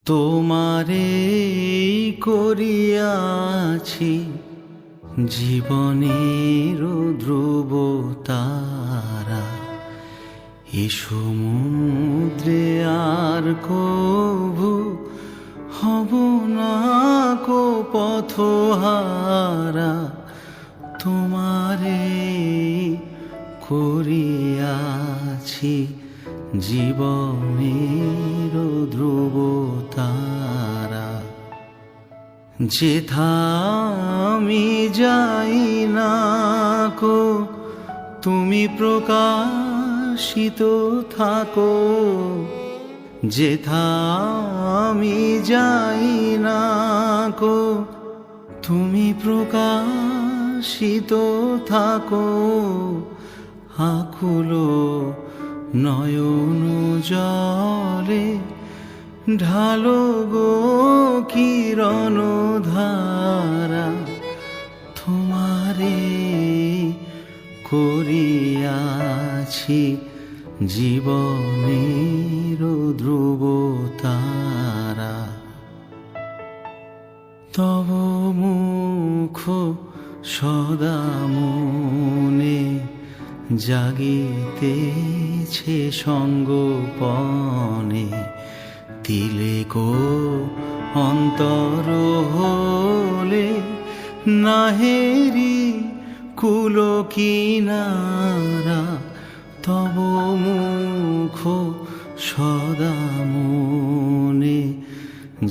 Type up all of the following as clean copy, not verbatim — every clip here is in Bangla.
তোমারে করিয়াছি জীবনের ধ্রুব তারা, এ সমুদ্রে আর কভু হব না কো পথহারা। তোমারে করিয়াছি জীবনের ধ্রুব তারা, যেথা আমি যাই না কো তুমি প্রকাশিত থাকো। যেথা আমি যাই না কো তুমি প্রকাশিত থাকো। আকুল নয়ন জলে ঢালো গো কিরণ ধারা, তোমারে করিয়াছি জীবনের ধ্রুব তারা। তব মুখ সদা মনে জাগিতেছে সঙ্গোপনে, তিলেক অন্তর হলে নাহেরি কুল কিনারা। তব মুখ সদা মনে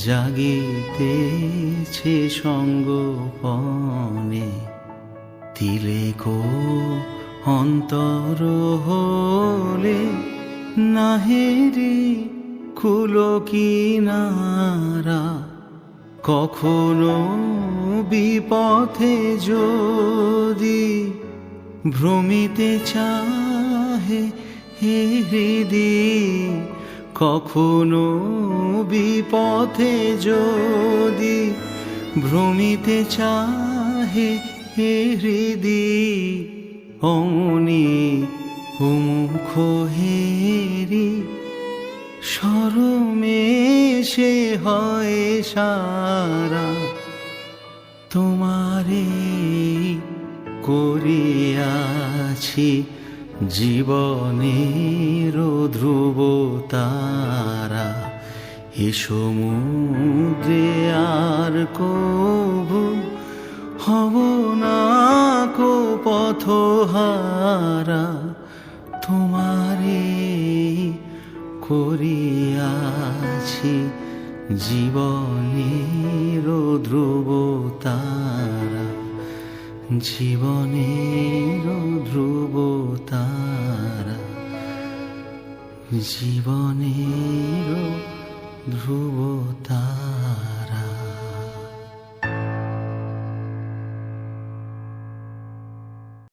জাগিতেছে সঙ্গোপনে, তিলেক অন্তর হলে নাহেরি কুল কিনারা। কখনো বিপথে যদি ভ্রমিতে চাহে হে হৃদি, কখনো বিপথে যদি ভ্রমিতে চাহে হে হৃদি, অমনি হুমুখ হেরি শরমে সে হয় সারা। তোমারে করিয়াছি জীবনের ধ্রুব তারা, এ সমুদ্রে আর কভু হব না কো পথহারা। তোমারে করিয়াছি জীবনের ধ্রুব তারা, জীবনের ধ্রুব তারা, জীবনের ধ্রুব তারা।